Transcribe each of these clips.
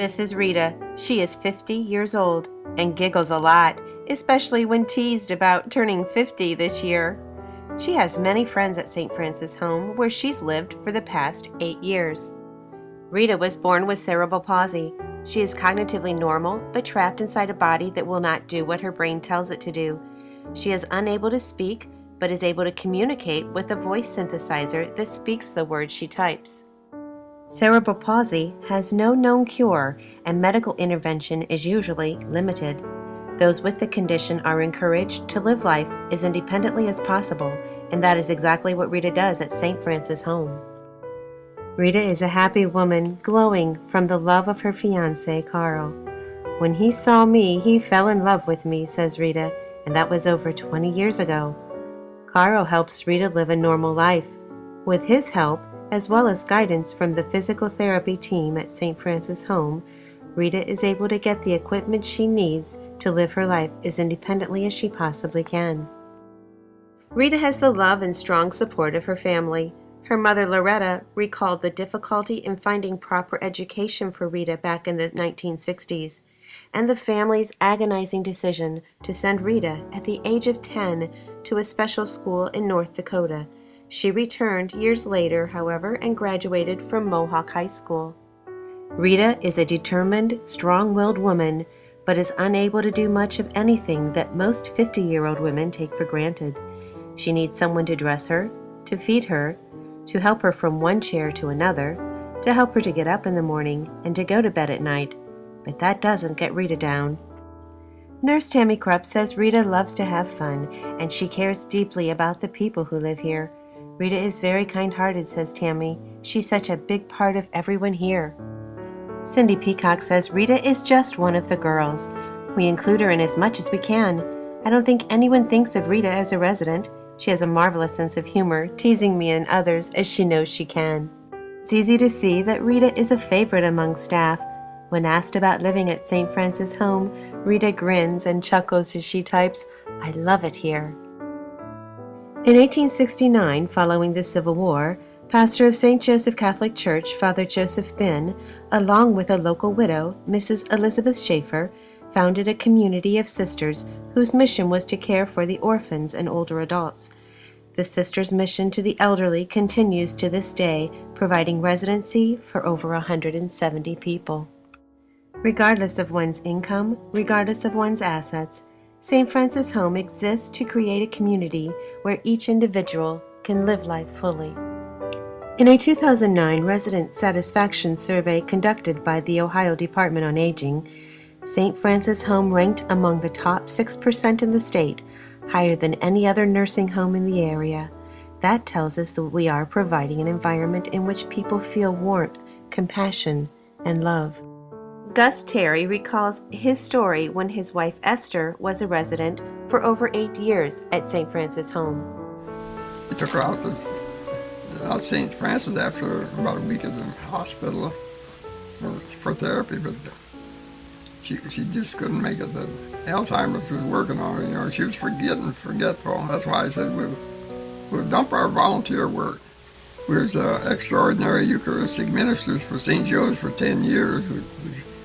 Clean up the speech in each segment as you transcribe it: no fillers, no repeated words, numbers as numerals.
This is Rita. She is 50 years old and giggles a lot, especially when teased about turning 50 this year. She has many friends at St. Francis Home, where she's lived for the past 8 years. Rita was born with cerebral palsy. She is cognitively normal, but trapped inside a body that will not do what her brain tells it to do. She is unable to speak, but is able to communicate with a voice synthesizer that speaks the words she types. Cerebral palsy has no known cure, and medical intervention is usually limited. Those with the condition are encouraged to live life as independently as possible, and that is exactly what Rita does at St. Francis Home. Rita is a happy woman, glowing from the love of her fiancé, Carl. When he saw me, he fell in love with me, says Rita, and that was over 20 years ago. Carl helps Rita live a normal life. With his help, as well as guidance from the physical therapy team at St. Francis Home, Rita is able to get the equipment she needs to live her life as independently as she possibly can. Rita has the love and strong support of her family. Her mother, Loretta, recalled the difficulty in finding proper education for Rita back in the 1960s, and the family's agonizing decision to send Rita at the age of 10 to a special school in North Dakota. She returned years later, however, and graduated from Mohawk High School. Rita is a determined, strong-willed woman, but is unable to do much of anything that most 50-year-old women take for granted. She needs someone to dress her, to feed her, to help her from one chair to another, to help her to get up in the morning and to go to bed at night. But that doesn't get Rita down. Nurse Tammy Krupp says Rita loves to have fun, and she cares deeply about the people who live here. Rita is very kind-hearted, says Tammy. She's such a big part of everyone here. Cindy Peacock says Rita is just one of the girls. We include her in as much as we can. I don't think anyone thinks of Rita as a resident. She has a marvelous sense of humor, teasing me and others as she knows she can. It's easy to see that Rita is a favorite among staff. When asked about living at St. Francis Home, Rita grins and chuckles as she types, "I love it here." In 1869, following the Civil War, pastor of St. Joseph Catholic Church, Father Joseph Bin, along with a local widow, Mrs. Elizabeth Schaefer, founded a community of sisters whose mission was to care for the orphans and older adults. The sisters' mission to the elderly continues to this day, providing residency for over 170 people. Regardless of one's income, regardless of one's assets, St. Francis Home exists to create a community where each individual can live life fully. In a 2009 resident satisfaction survey conducted by the Ohio Department on Aging, St. Francis Home ranked among the top 6% in the state, higher than any other nursing home in the area. That tells us that we are providing an environment in which people feel warmth, compassion, and love. Gus Terry recalls his story when his wife Esther was a resident for over 8 years at St. Francis Home. We took her out to St. Francis after about a week at the hospital for therapy, but she just couldn't make it. The Alzheimer's was working on her, she was forgetful. That's why I said we'll dump our volunteer work. We was extraordinary Eucharistic ministers for St. Joe's for 10 years. We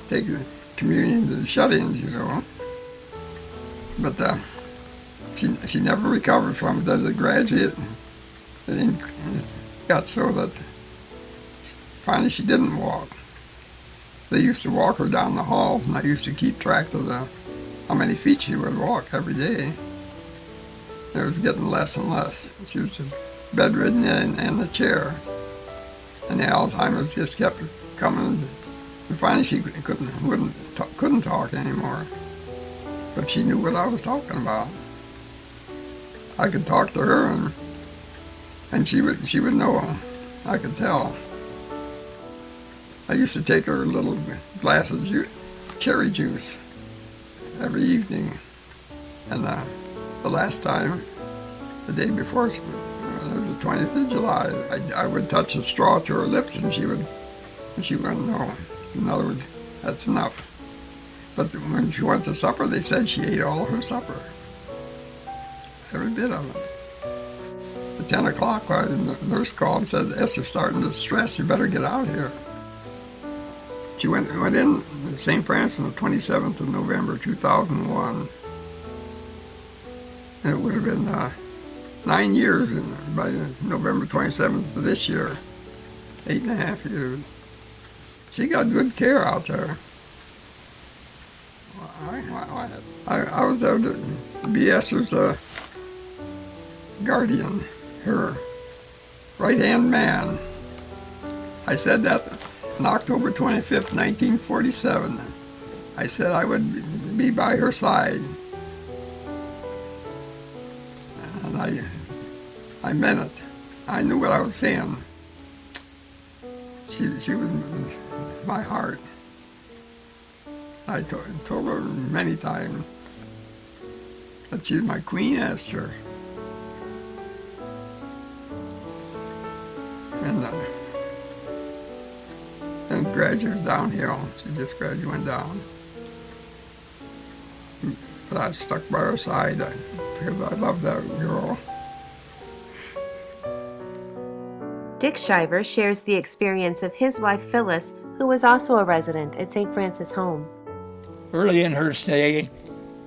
take communion to the shut-ins, But she never recovered from it as a graduate. And it got so that finally she didn't walk. They used to walk her down the halls, and I used to keep track of how many feet she would walk every day. It was getting less and less. She was bedridden in the chair, and the Alzheimer's just kept coming. And finally, she couldn't talk anymore. But she knew what I was talking about. I could talk to her, and she would know. I could tell. I used to take her a little glass of cherry juice every evening, and the last time, the day before, it was the 20th of July, I would touch the straw to her lips, and she wouldn't know. In other words, that's enough. But when she went to supper, they said she ate all her supper. Every bit of it. At 10 o'clock, the nurse called and said, "Esther's starting to stress, you better get out here." She went in St. Francis on the 27th of November, 2001. And it would have been 9 years by November 27th of this year. 8.5 years. She got good care out there. I was there to be Esther's guardian, her right-hand man. I said that on October 25th, 1947. I said I would be by her side. And I meant it. I knew what I was saying. She was my heart. I told her many times that she's my Queen Esther. And then graduates downhill. She just graduated down. But I stuck by her side because I love that girl. Dick Shiver shares the experience of his wife Phyllis, who was also a resident at St. Francis Home. Early in her stay,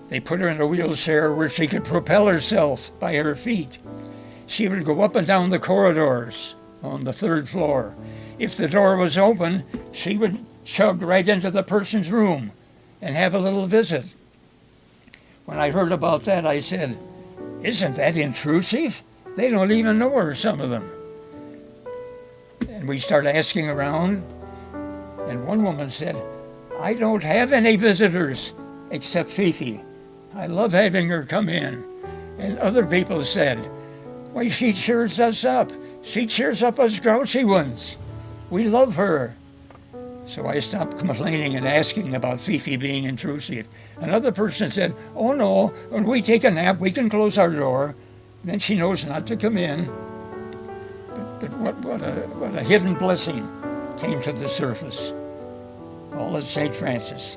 they put her in a wheelchair where she could propel herself by her feet. She would go up and down the corridors on the 3rd floor. If the door was open, she would chug right into the person's room and have a little visit. When I heard about that, I said, "Isn't that intrusive? They don't even know her, some of them." And we started asking around, and one woman said, "I don't have any visitors except Fifi. I love having her come in." And other people said, "Why, she cheers us up. She cheers up us grouchy ones. We love her." So I stopped complaining and asking about Fifi being intrusive. Another person said, "Oh no, when we take a nap, we can close our door. Then she knows not to come in." But what a hidden blessing came to the surface. All at St. Francis.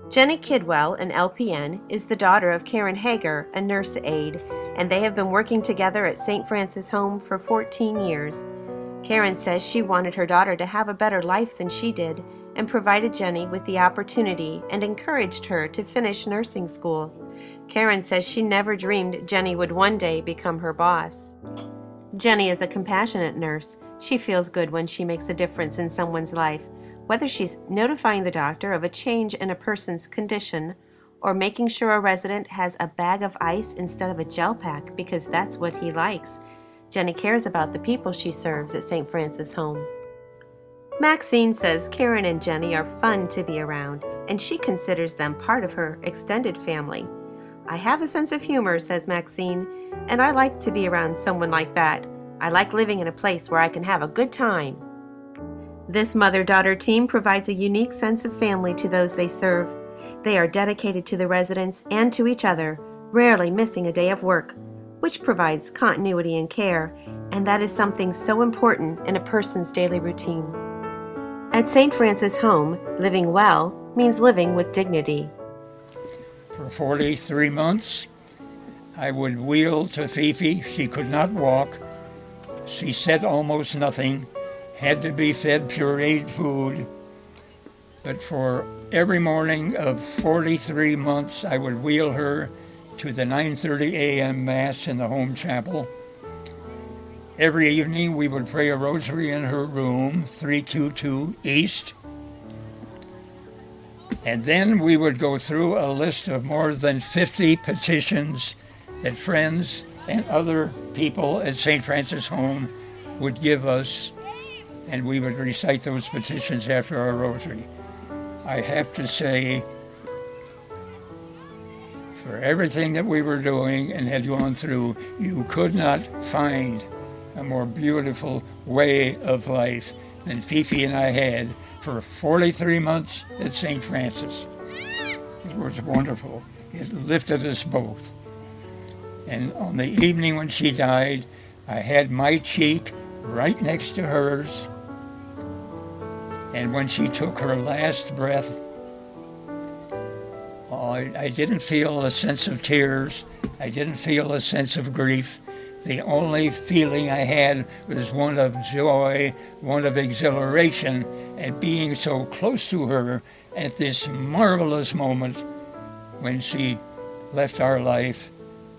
Jenny Kidwell, an LPN, is the daughter of Karen Hager, a nurse aide, and they have been working together at St. Francis Home for 14 years. Karen says she wanted her daughter to have a better life than she did and provided Jenny with the opportunity and encouraged her to finish nursing school. Karen says she never dreamed Jenny would one day become her boss. Jenny is a compassionate nurse. She feels good when she makes a difference in someone's life, whether she's notifying the doctor of a change in a person's condition or making sure a resident has a bag of ice instead of a gel pack because that's what he likes. Jenny cares about the people she serves at St. Francis Home. Maxine says Karen and Jenny are fun to be around, and she considers them part of her extended family. "I have a sense of humor," says Maxine, "and I like to be around someone like that. I like living in a place where I can have a good time." This mother-daughter team provides a unique sense of family to those they serve. They are dedicated to the residents and to each other, rarely missing a day of work, which provides continuity and care, and that is something so important in a person's daily routine. At St. Francis Home, living well means living with dignity. For 43 months, I would wheel to Fifi. She could not walk. She said almost nothing, had to be fed pureed food. But for every morning of 43 months, I would wheel her to the 9:30 a.m. Mass in the home chapel. Every evening, we would pray a rosary in her room, 322 East. And then we would go through a list of more than 50 petitions that friends and other people at St. Francis Home would give us, and we would recite those petitions after our rosary. I have to say, for everything that we were doing and had gone through, you could not find a more beautiful way of life than Fifi and I had for 43 months at St. Francis. It was wonderful. It lifted us both. And on the evening when she died, I had my cheek right next to hers. And when she took her last breath, I didn't feel a sense of tears. I didn't feel a sense of grief. The only feeling I had was one of joy, one of exhilaration, and being so close to her at this marvelous moment when she left our life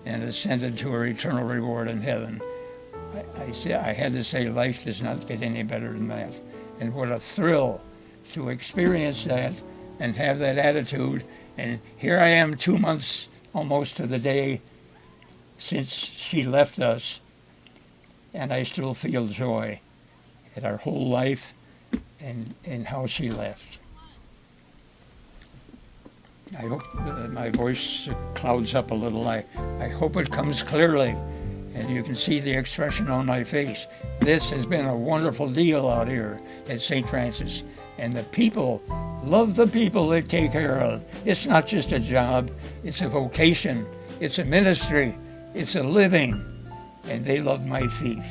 and ascended to her eternal reward in heaven. I had to say, life does not get any better than that. And what a thrill to experience that and have that attitude. And here I am 2 months almost to the day since she left us, and I still feel joy at our whole life and how she left. I hope my voice clouds up a little. I hope it comes clearly, and you can see the expression on my face. This has been a wonderful deal out here at St. Francis, and the people love the people they take care of. It's not just a job, it's a vocation, it's a ministry, it's a living, and they love my feet.